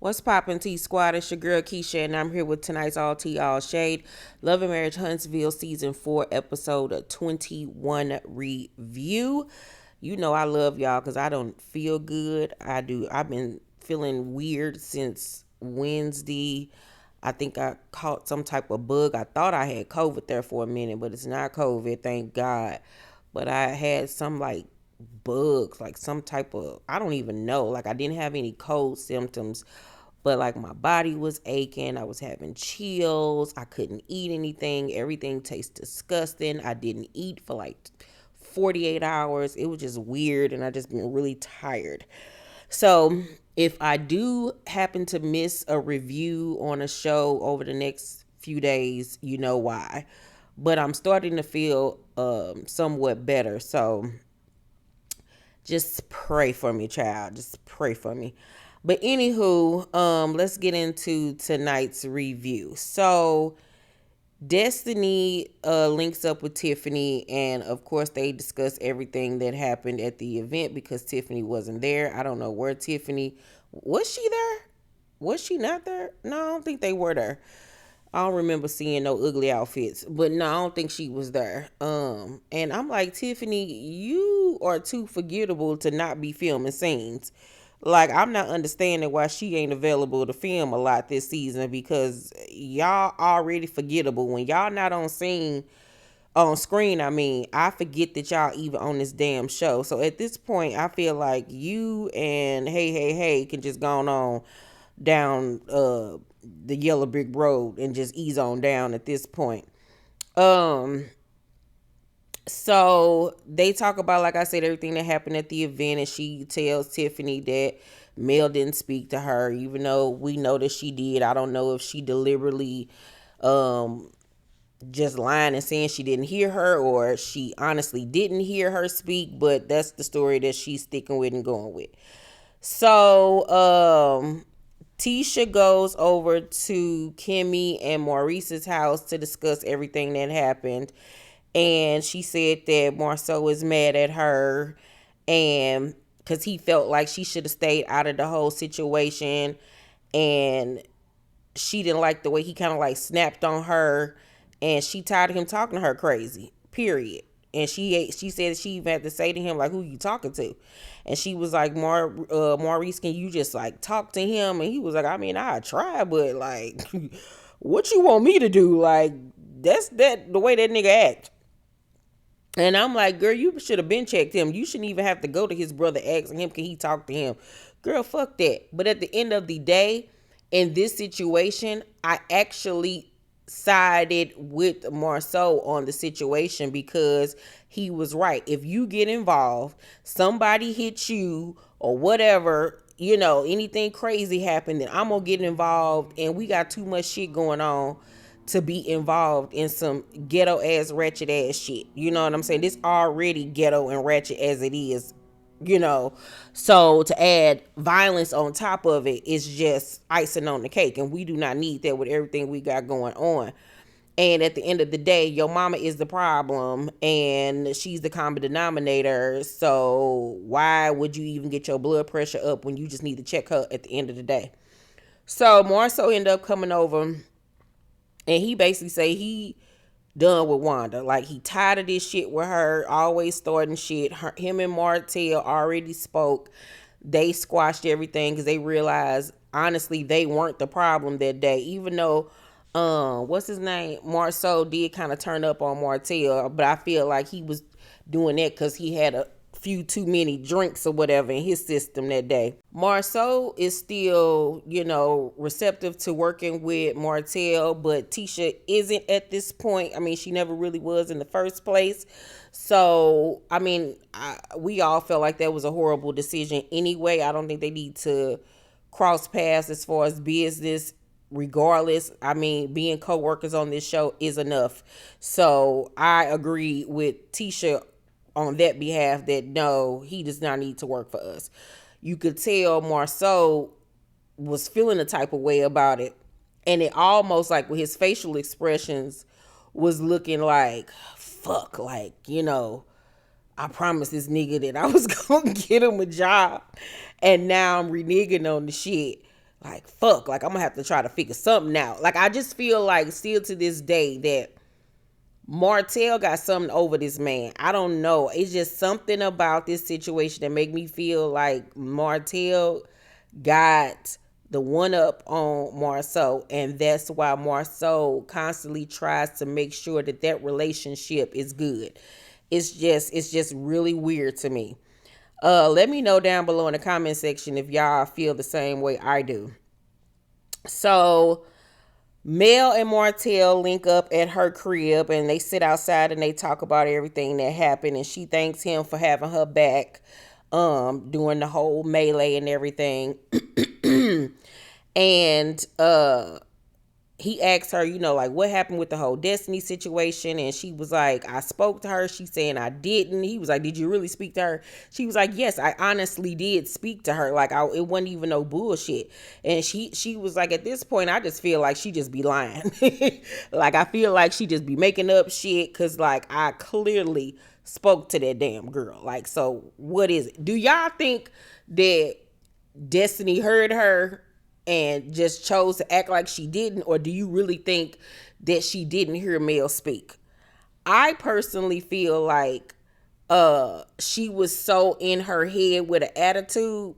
What's poppin' T Squad? It's your girl Keisha, and I'm here with tonight's All Tea All Shade Lvoe and Marriage Huntsville Season 4 Episode 21 review. You know I love y'all because I don't feel good. I do. I've been feeling weird since Wednesday. I think I caught some type of bug. I thought I had COVID there for a minute, but it's not COVID, thank God. But I had some bugs, like some type of, I don't even know. Like I didn't have any cold symptoms, but like my body was aching. I was having chills. I couldn't eat anything. Everything tastes disgusting. I didn't eat for like 48 hours. It was just weird, and I just been really tired. So if I do happen to miss a review on a show over the next few days, you know why. But I'm starting to feel somewhat better. So just pray for me, child. Just pray for me. But anywho, let's get into tonight's review. So Destiny links up with Tiffany, and of course they discuss everything that happened at the event because Tiffany wasn't there. I don't know where Tiffany was. She there? Was she not there? No, I don't think they were there. I don't remember seeing no ugly outfits, but no, I don't think she was there. And I'm like, Tiffany, you are too forgettable to not be filming scenes. Like, I'm not understanding why she ain't available to film a lot this season because y'all already forgettable. When y'all not on screen, I forget that y'all even on this damn show. So at this point, I feel like you and Hey can just go on down the yellow brick road and just ease on down at this point. So they talk about, like I said, everything that happened at the event, and she tells Tiffany that Mel didn't speak to her, even though we know that she did. I don't know if she deliberately just lying and saying she didn't hear her, or she honestly didn't hear her speak, but that's the story that she's sticking with and going with. So Tisha goes over to Kimmy and Maurice's house to discuss everything that happened. And she said that Marceau is mad at her, and because he felt like she should have stayed out of the whole situation. And she didn't like the way he kind of like snapped on her, and she tired of him talking to her crazy, period. And she said she even had to say to him, like, who you talking to? And she was like, Maurice, can you just like talk to him? And he was like, I try, but like, what you want me to do? Like, that's the way that nigga act. And I'm like, girl, you should have been checked him. You shouldn't even have to go to his brother asking him, can he talk to him? Girl, fuck that. But at the end of the day, in this situation, I actually sided with Marceau on the situation because he was right. If you get involved, somebody hits you or whatever, anything crazy happened, then I'm going to get involved, and we got too much shit going on to be involved in some ghetto ass ratchet ass shit. You know what I'm saying? This already ghetto and ratchet as it is, so to add violence on top of it is just icing on the cake, and we do not need that with everything we got going on. And at the end of the day, your mama is the problem and she's the common denominator. So why would you even get your blood pressure up when you just need to check her at the end of the day? So Marceau ended up coming over, and he basically say he done with Wanda. Like, he tired of this shit with her, always starting shit. Him and Martell already spoke. They squashed everything because they realized, honestly, they weren't the problem that day. Even though, what's his name? Marceau did kind of turn up on Martell, but I feel like he was doing that because he had a few too many drinks or whatever in his system that day. Marceau is still, receptive to working with Martell, but Tisha isn't at this point. She never really was in the first place. So, we all felt like that was a horrible decision anyway. I don't think they need to cross paths as far as business. Regardless, being co-workers on this show is enough. So I agree with Tisha on that behalf that no, he does not need to work for us. You could tell Marceau was feeling a type of way about it, and it almost like with his facial expressions was looking like, fuck, like, I promised this nigga that I was gonna get him a job, and now I'm reneging on the shit. like, fuck, like I'm gonna have to try to figure something out. Like, I just feel like still to this day that Martell got something over this man. I don't know. It's just something about this situation that make me feel like Martell got the one up on Marceau, and that's why Marceau constantly tries to make sure that that relationship is good. It's just really weird to me. Let me know down below in the comment section if y'all feel the same way I do. So Mel and Martell link up at her crib, and they sit outside and they talk about everything that happened, and she thanks him for having her back during the whole melee and everything. And he asked her, like, what happened with the whole Destiny situation? And she was like, I spoke to her. She's saying I didn't. He was like, did you really speak to her? She was like, yes, I honestly did speak to her. Like, it wasn't even no bullshit. And she was like, at this point, I just feel like she just be lying. Like, I feel like she just be making up shit, because, like, I clearly spoke to that damn girl. Like, so what is it? Do y'all think that Destiny heard her and just chose to act like she didn't, or do you really think that she didn't hear Mel speak? I personally feel like she was so in her head with an attitude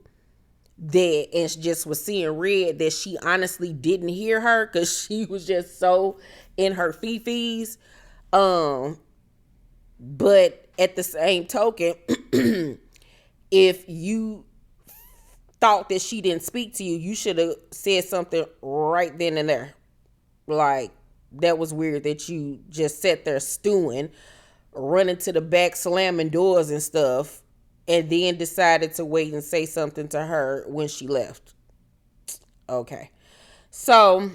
that, and just was seeing red, that she honestly didn't hear her, because she was just so in her fifis. But at the same token, if you thought that she didn't speak to you, you should have said something right then and there. Like, that was weird that you just sat there stewing, running to the back, slamming doors and stuff, and then decided to wait and say something to her when she left. Okay. So,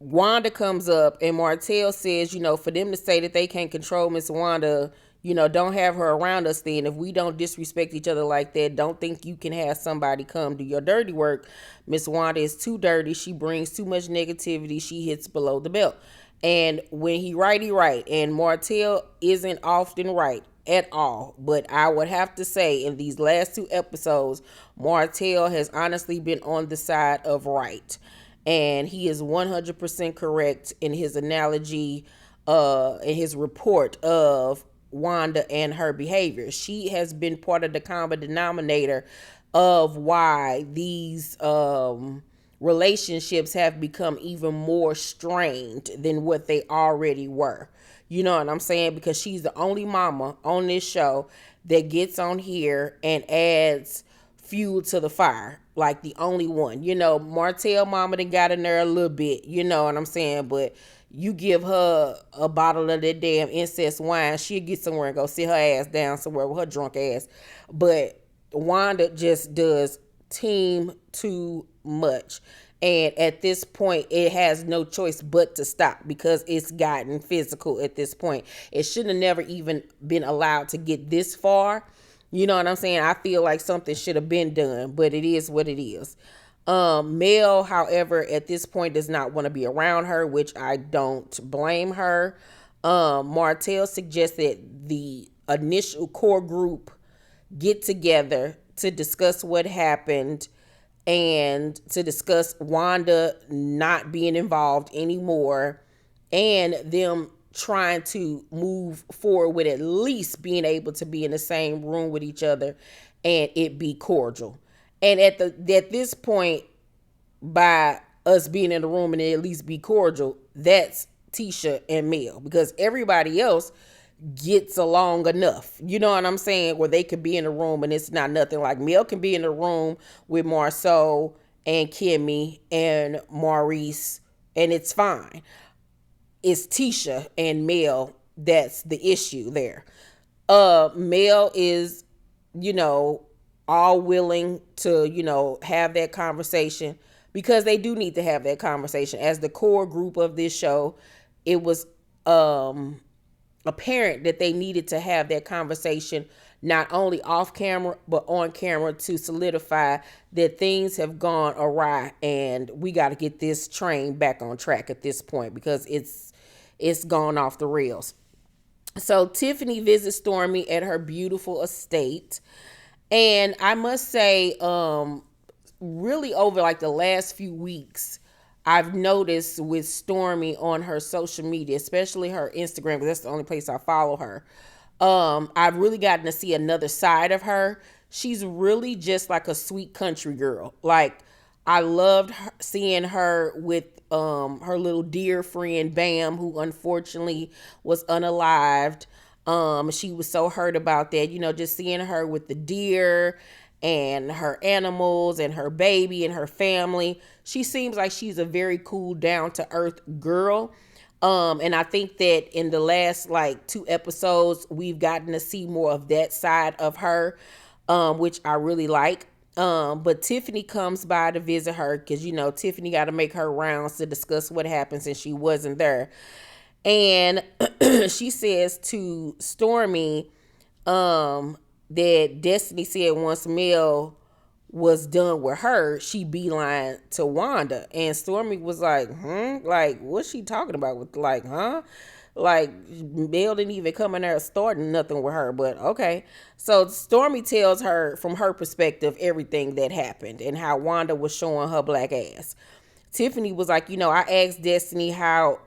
Wanda comes up, and Martell says, for them to say that they can't control Miss Wanda, don't have her around us then. If we don't disrespect each other like that, don't think you can have somebody come do your dirty work. Miss Wanda is too dirty. She brings too much negativity. She hits below the belt. And when he right, he right. And Martell isn't often right at all. But I would have to say, in these last 2 episodes, Martell has honestly been on the side of right. And he is 100% correct in his analogy, in his report of Wanda and her behavior. She has been part of the common denominator of why these relationships have become even more strained than what they already were. You know what I'm saying? Because she's the only mama on this show that gets on here and adds fuel to the fire. Like, the only one. Martell mama done got in there a little bit. You know what I'm saying? But you give her a bottle of that damn incest wine, she'll get somewhere and go sit her ass down somewhere with her drunk ass. But Wanda just does team too much. And at this point, it has no choice but to stop, because it's gotten physical at this point. It shouldn't have never even been allowed to get this far. You know what I'm saying? I feel like something should have been done, but it is what it is. Mel, however, at this point does not want to be around her, which I don't blame her. Martell suggested the initial core group get together to discuss what happened and to discuss Wanda not being involved anymore, and them trying to move forward with at least being able to be in the same room with each other and it be cordial. And at this point, by us being in the room and at least be cordial, that's Tisha and Mel, because everybody else gets along enough. You know what I'm saying? Where they could be in the room and it's not nothing. Like, Mel can be in the room with Marceau and Kimmy and Maurice and it's fine. It's Tisha and Mel that's the issue there. Mel is, all willing to, have that conversation, because they do need to have that conversation. As the core group of this show, it was apparent that they needed to have that conversation, not only off camera, but on camera, to solidify that things have gone awry and we got to get this train back on track at this point, because it's gone off the rails. So Tiffany visits Stormy at her beautiful estate. And I must say, really over like the last few weeks, I've noticed with Stormy on her social media, especially her Instagram, because that's the only place I follow her. I've really gotten to see another side of her. She's really just like a sweet country girl. Like, I loved seeing her with her little dear friend Bam, who unfortunately was unalived. She was so hurt about that, just seeing her with the deer and her animals and her baby and her family. She seems like she's a very cool, down to earth girl. And I think that in the last like 2 episodes, we've gotten to see more of that side of her, which I really like. But Tiffany comes by to visit her because, Tiffany got to make her rounds to discuss what happened since she wasn't there. And she says to Stormy that Destiny said once Mel was done with her, she beeline to Wanda. And Stormy was like, like, what's she talking about? With like, huh? Like, Mel didn't even come in there starting nothing with her, but okay. So Stormy tells her from her perspective everything that happened and how Wanda was showing her black ass. Tiffany was like, I asked Destiny how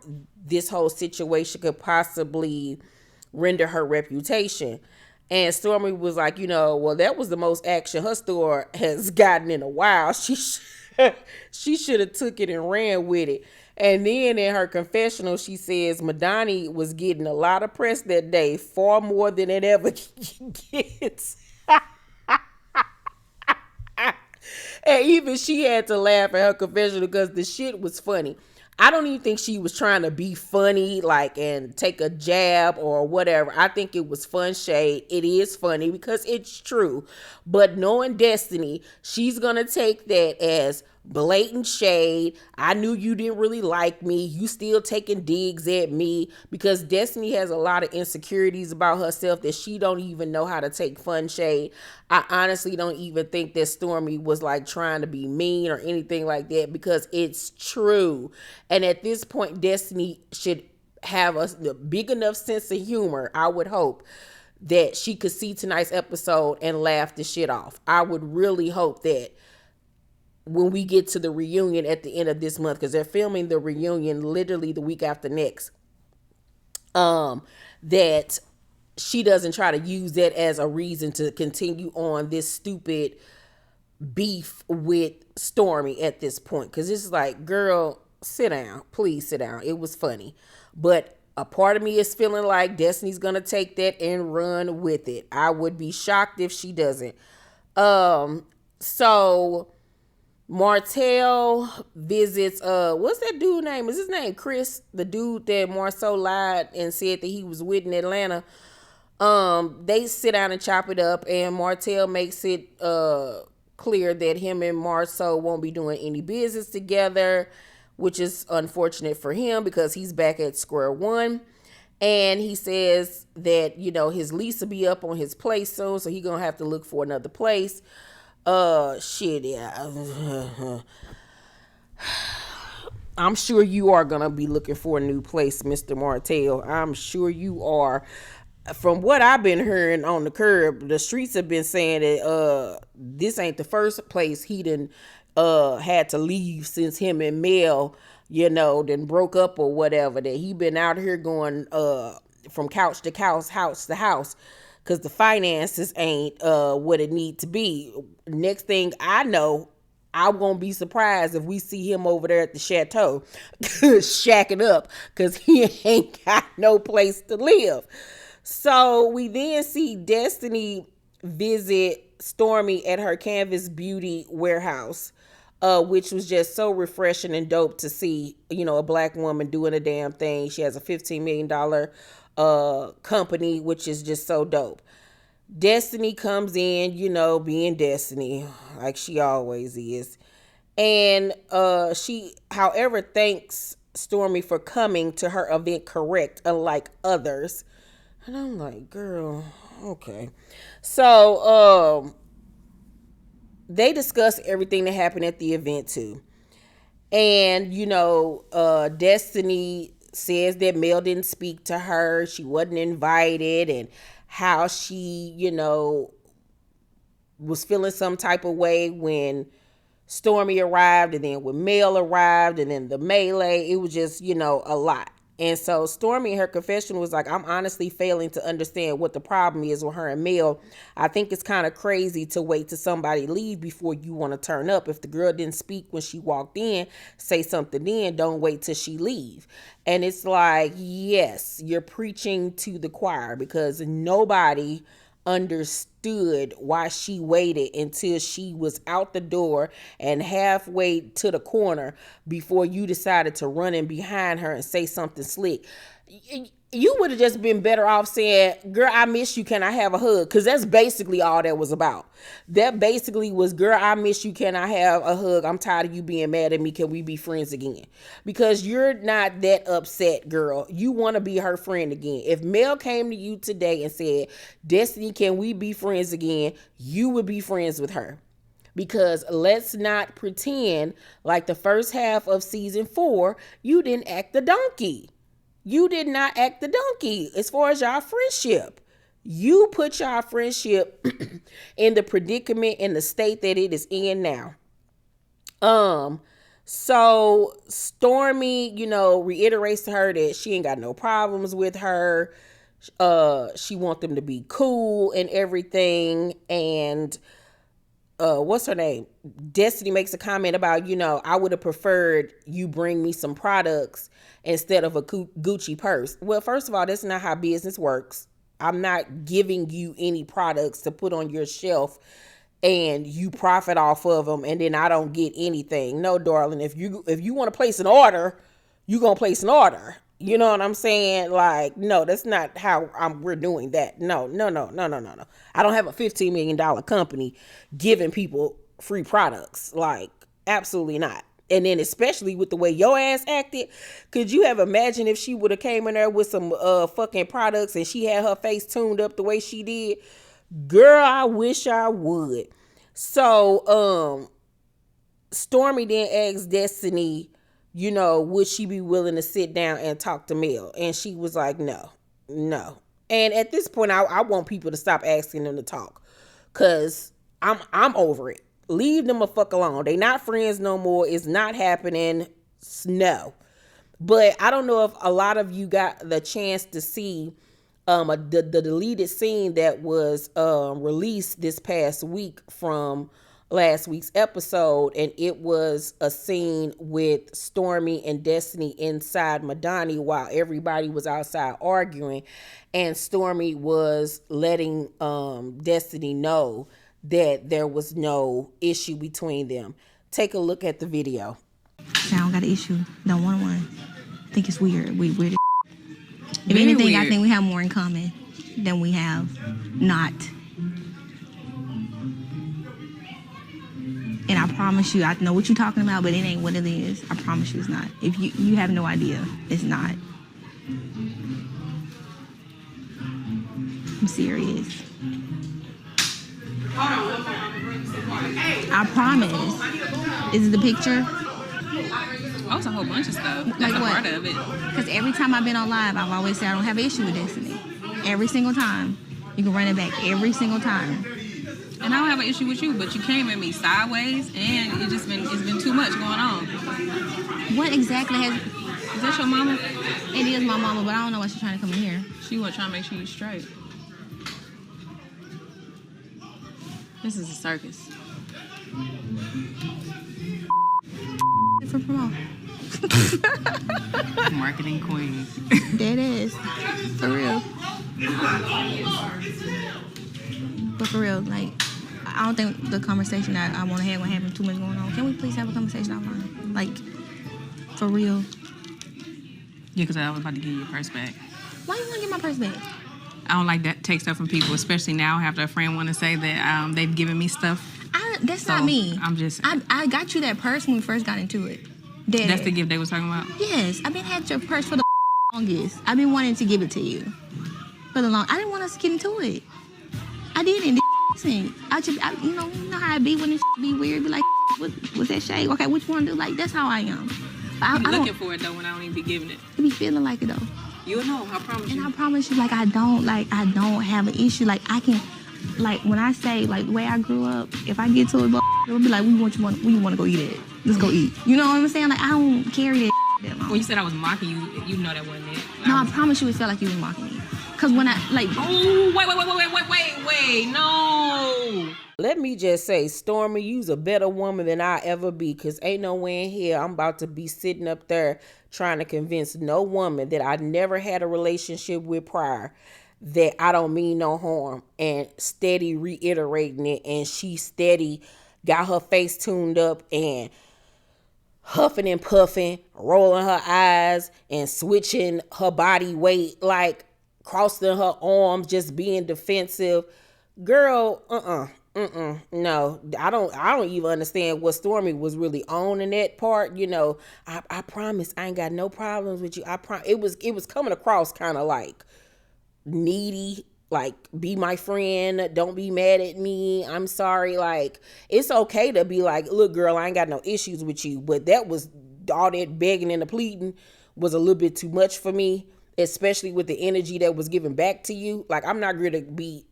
this whole situation could possibly render her reputation. And Stormy was like, well, that was the most action her store has gotten in a while. She should have took it and ran with it. And then in her confessional, she says Madani was getting a lot of press that day, far more than it ever gets. And even she had to laugh at her confessional because the shit was funny. I don't even think she was trying to be funny, like, and take a jab or whatever. I think it was fun shade. It is funny because it's true. But knowing Destiny, she's going to take that as blatant shade. I knew you didn't really like me. You still taking digs at me, because Destiny has a lot of insecurities about herself that she don't even know how to take fun shade. I honestly don't even think that Stormy was like trying to be mean or anything like that, because it's true. And at this point, Destiny should have a big enough sense of humor, I would hope, that she could see tonight's episode and laugh the shit off. I would really hope that when we get to the reunion at the end of this month, because they're filming the reunion literally the week after next, that she doesn't try to use that as a reason to continue on this stupid beef with Stormy at this point. Because it's like, girl, sit down. Please sit down. It was funny. But a part of me is feeling like Destiny's going to take that and run with it. I would be shocked if she doesn't. So Martell visits, what's that dude name? Is his name Chris? The dude that Marceau lied and said that he was with in Atlanta. They sit down and chop it up, and Martell makes it clear that him and Marceau won't be doing any business together, which is unfortunate for him because he's back at square one. And he says that, his lease will be up on his place soon, so he's going to have to look for another place. Shit, yeah. I'm sure you are going to be looking for a new place, Mr. Martell. I'm sure you are. From what I've been hearing on the curb, the streets have been saying that this ain't the first place he done had to leave since him and Mel, then broke up or whatever. That he been out here going from couch to couch, house to house, because the finances ain't what it need to be. Next thing I know, I won't be surprised if we see him over there at the chateau shacking up, because he ain't got no place to live. So we then see Destiny visit Stormy at her Canvas Beauty warehouse, which was just so refreshing and dope to see, a black woman doing a damn thing. She has a $15 million company, which is just so dope. Destiny comes in, being Destiny, like she always is. And she, however, thanks Stormy for coming to her event correct, unlike others. And I'm like, girl, okay. So, they discuss everything that happened at the event too. And, Destiny says that Mel didn't speak to her. She wasn't invited, and how she, was feeling some type of way when Stormy arrived, and then when Mel arrived, and then the melee, it was just, a lot. And so Stormy in her confession was like, I'm honestly failing to understand what the problem is with her and Mel. I think it's kind of crazy to wait till somebody leave before you want to turn up. If the girl didn't speak when she walked in, say something then, don't wait till she leave. And it's like, yes, you're preaching to the choir, because nobody understood why she waited until she was out the door and halfway to the corner before you decided to run in behind her and say something slick. You would have just been better off saying, girl, I miss you, can I have a hug? Because that's basically all that was about. That basically was, girl, I miss you, can I have a hug? I'm tired of you being mad at me, can we be friends again? Because you're not that upset, girl. You want to be her friend again. If Mel came to you today and said, Destiny, can we be friends again? You would be friends with her. Because let's not pretend like the first half of season 4, you didn't act the donkey. You did not act the donkey as far as y'all friendship. You put y'all friendship in the predicament in the state that it is in now. So Stormy, reiterates to her that she ain't got no problems with her. She want them to be cool and everything. And what's her name? Destiny makes a comment about, I would have preferred you bring me some products instead of a Gucci purse. Well, first of all, that's not how business works. I'm not giving you any products to put on your shelf and you profit off of them and then I don't get anything. No, darling, if you want to place an order, you're going to place an order. You know what I'm saying? Like, no, that's not how we're doing that. No. I don't have a $15 million company giving people free products. Like, absolutely not. And then especially with the way your ass acted, could you have imagined if she would have came in there with some fucking products and she had her face tuned up the way she did? Girl, I wish I would. So, Stormy then asked Destiny, would she be willing to sit down and talk to Mel? And she was like, no. And at this point, I want people to stop asking them to talk, because I'm over it. Leave them a fuck alone. They not friends no more. It's not happening. No. But I don't know if a lot of you got the chance to see the deleted scene that was released this past week from last week's episode, and it was a scene with Stormy and Destiny inside Madani while everybody was outside arguing, and Stormy was letting Destiny know that there was no issue between them. Take a look at the video. I don't got an issue. Don't want one. I think it's weird. We weird. If anything, weird. I think we have more in common than we have not. And I promise you, I know what you're talking about, but it ain't what it is. I promise you it's not. If you have no idea, it's not. I'm serious. I promise. Is it the picture? Oh, it's a whole bunch of stuff. That's like a what? part of it. Because every time I've been on live, I've always said I don't have an issue with Destiny. Every single time. You can run it back every single time. And I don't have an issue with you, but you came at me sideways, and it's been too much going on. What exactly has... Is that your mama? It is my mama, but I don't know why she's trying to come in here. She was trying to make sure you straight. This is a circus. For promo. Marketing queen. That is. For real. But for real, like, I don't think the conversation that I want to have when having too much going on. Can we please have a conversation offline? Like, for real. Yeah, because I was about to give you your purse back. Why you want to get my purse back? I don't like that. Take stuff from people, especially now after a friend want to say that they've given me stuff. That's not me. I got you that purse when we first got into it. That's the gift they was talking about? Yes. I've been had your purse for the longest. I've been wanting to give it to you. I didn't want us to get into it. I didn't. You know how it be when it be weird. Be like, what's that shade? Okay, which one do? Like, that's how I am. I be looking for it though when I don't even be giving it. I be feeling like it though. You'll know. I promise you. And I promise you, like I don't have an issue. Like I can like when I say like the way I grew up, if I get to it, it'll be like, where you want to go eat at? Let's go eat. You know what I'm saying? Like I don't carry that long. When you said I was mocking you, you know that wasn't it. No, I promise you, it felt like you was mocking me. Cause when I like, Oh, wait, no. Let me just say, Stormy, you's a better woman than I ever be, because ain't no way in here I'm about to be sitting up there trying to convince no woman that I never had a relationship with prior that I don't mean no harm, and steady reiterating it, and she steady got her face tuned up and huffing and puffing, rolling her eyes and switching her body weight, like crossing her arms, just being defensive. Girl, no, I don't even understand what Stormy was really on in that part. You know, I promise I ain't got no problems with you. It was coming across kind of like needy, like, be my friend, don't be mad at me, I'm sorry. Like, it's okay to be like, look girl, I ain't got no issues with you, but that was all that begging and the pleading was a little bit too much for me, especially with the energy that was given back to you. Like, I'm not going to be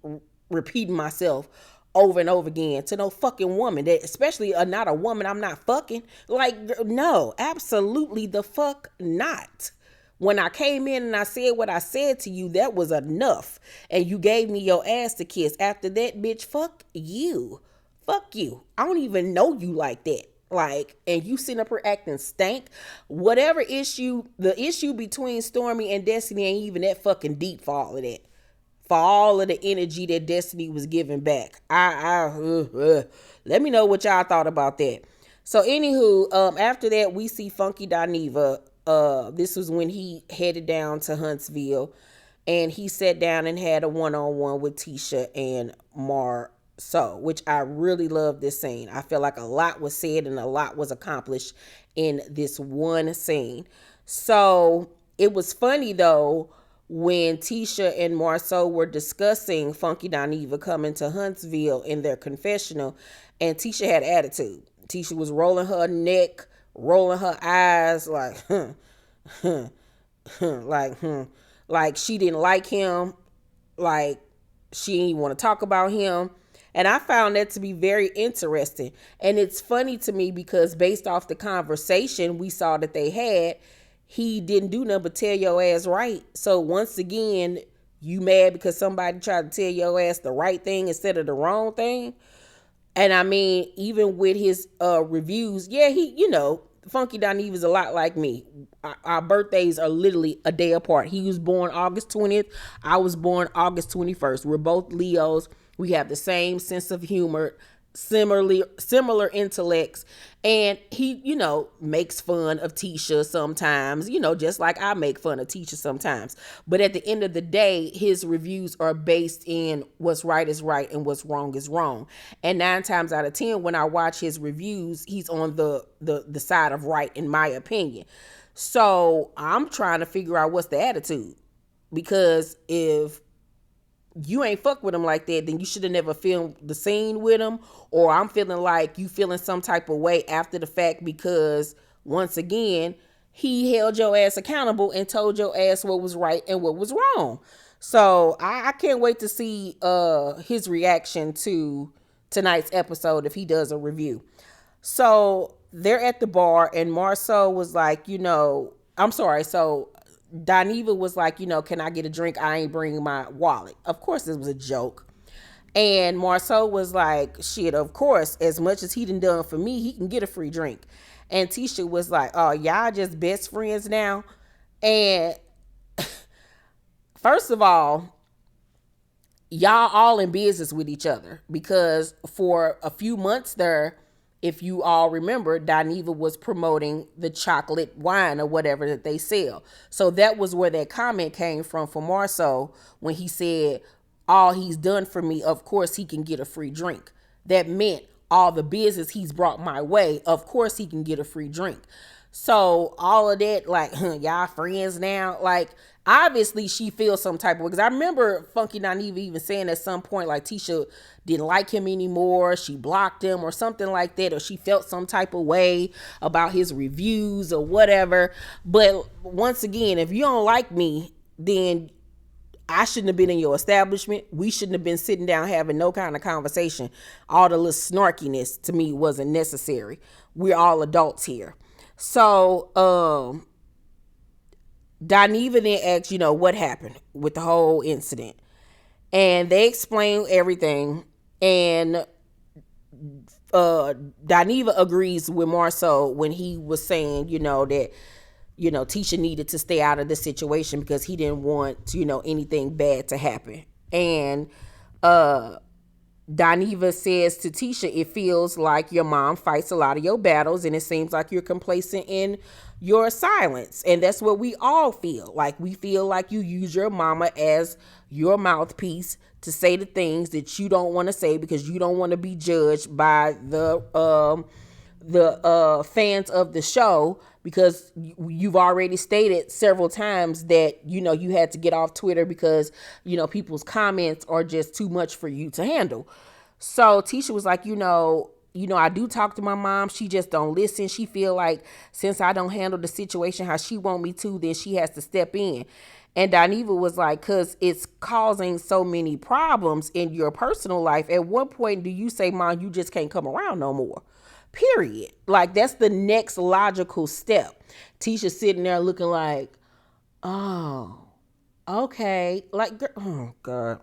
repeating myself over and over again to no fucking woman, that especially not a woman I'm not fucking. Like, no, absolutely the fuck not. When I came in and I said what I said to you, that was enough. And you gave me your ass to kiss. After that, bitch, fuck you. Fuck you. I don't even know you like that. Like, and you sitting up here acting stank. Whatever issue, the issue between Stormy and Destiny ain't even that fucking deep for all of that. For all of the energy that Destiny was giving back. Let me know what y'all thought about that. So anywho, after that, we see Funky Dineva. This was when he headed down to Huntsville, and he sat down and had a one-on-one with Tisha and Marcel, which I really love this scene. I feel like a lot was said and a lot was accomplished in this one scene. So it was funny though, when Tisha and Marcel were discussing Funky Dineva coming to Huntsville in their confessional, and Tisha had attitude. Tisha was rolling her neck, rolling her eyes like, like she didn't like him, like she didn't want to talk about him. And I found that to be very interesting. And it's funny to me because based off the conversation we saw that they had, he didn't do nothing but tell your ass right. So once again, you mad because somebody tried to tell your ass the right thing instead of the wrong thing. And I mean, even with his reviews, yeah, he, you know, Funky Dineva is a lot like me. Our birthdays are literally a day apart. He was born August 20th. I was born August 21st. We're both Leos. We have the same sense of humor, similar intellects. And he, you know, makes fun of Tisha sometimes, you know, just like I make fun of Tisha sometimes. But at the end of the day, his reviews are based in what's right is right and what's wrong is wrong. And 9 times out of 10, when I watch his reviews, he's on the side of right, in my opinion. So I'm trying to figure out what's the attitude. Because if you ain't fuck with him like that, then you should have never filmed the scene with him. Or I'm feeling like you feeling some type of way after the fact because, once again, he held your ass accountable and told your ass what was right and what was wrong. So I can't wait to see his reaction to tonight's episode if he does a review. So they're at the bar and Marcel was like, you know, I'm sorry, so Dineva was like, you know, can I get a drink? I ain't bringing my wallet. Of course, this was a joke. And Marcel was like, shit, of course, as much as he done for me, he can get a free drink. And Tisha was like, oh, y'all just best friends now? And first of all, y'all all in business with each other because for a few months there, if you all remember, Dineva was promoting the chocolate wine or whatever that they sell. So that was where that comment came from for Marcel when he said, all he's done for me, of course he can get a free drink. That meant all the business he's brought my way, of course he can get a free drink. So all of that, like, y'all friends now? Like, obviously she feels some type of way. Because I remember Funky Dineva even saying at some point, like, Tisha didn't like him anymore. She blocked him or something like that. Or she felt some type of way about his reviews or whatever. But once again, if you don't like me, then I shouldn't have been in your establishment. We shouldn't have been sitting down having no kind of conversation. All the little snarkiness to me wasn't necessary. We're all adults here. So, Dineva then asked, what happened with the whole incident. And they explained everything. And Dineva agrees with Marcel when he was saying, that Tisha needed to stay out of the situation because he didn't want, anything bad to happen. And Dineva says to Tisha, it feels like your mom fights a lot of your battles and it seems like you're complacent in your silence. And that's what we all feel. Like, we feel like you use your mama as your mouthpiece to say the things that you don't want to say because you don't want to be judged by the fans of the show, because you've already stated several times that, you had to get off Twitter because, people's comments are just too much for you to handle. So Tisha was like, I do talk to my mom. She just don't listen. She feel like since I don't handle the situation how she want me to, then she has to step in. And Dineva was like, because it's causing so many problems in your personal life. At what point do you say, Mom, you just can't come around no more? Period. Like, that's the next logical step. Tisha sitting there looking like, oh, okay. Like, oh, God.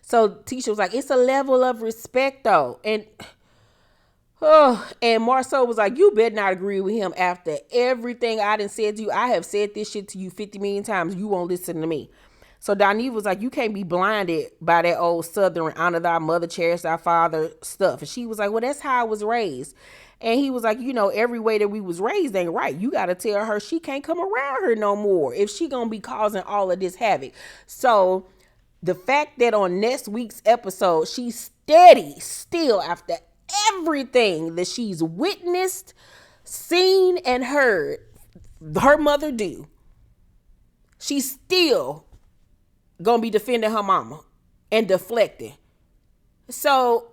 So Tisha was like, it's a level of respect, though. And Marcel was like, you better not agree with him after everything I done said to you. I have said this shit to you 50 million times. You won't listen to me. So Dineva was like, you can't be blinded by that old Southern honor thy mother, cherish thy father stuff. And she was like, well, that's how I was raised. And he was like, every way that we was raised ain't right. You got to tell her she can't come around her no more if she going to be causing all of this havoc. So the fact that on next week's episode, she's steady still after everything that she's witnessed, seen, and heard her mother do, she's still gonna be defending her mama and deflecting. So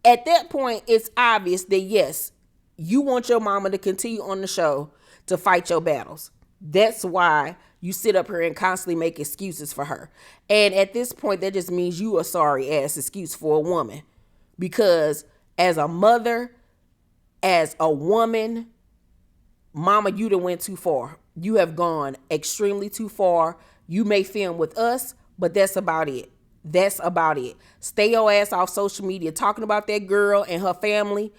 at that point, it's obvious that yes, you want your mama to continue on the show to fight your battles. That's why you sit up here and constantly make excuses for her. And at this point, that just means you a sorry ass excuse for a woman, because as a mother, as a woman, mama, you done went too far. You have gone extremely too far. You may film with us, but that's about it. That's about it. Stay your ass off social media talking about that girl and her family.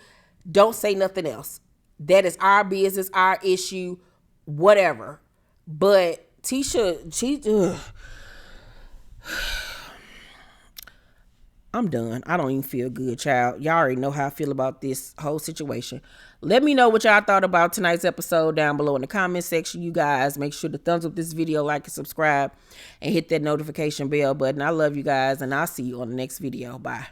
Don't say nothing else. That is our business, our issue, whatever. But Tisha, I'm done. I don't even feel good, child. Y'all already know how I feel about this whole situation. Let me know what y'all thought about tonight's episode down below in the comment section, you guys. Make sure to thumbs up this video, like and subscribe, and hit that notification bell button. I love you guys, and I'll see you on the next video. Bye.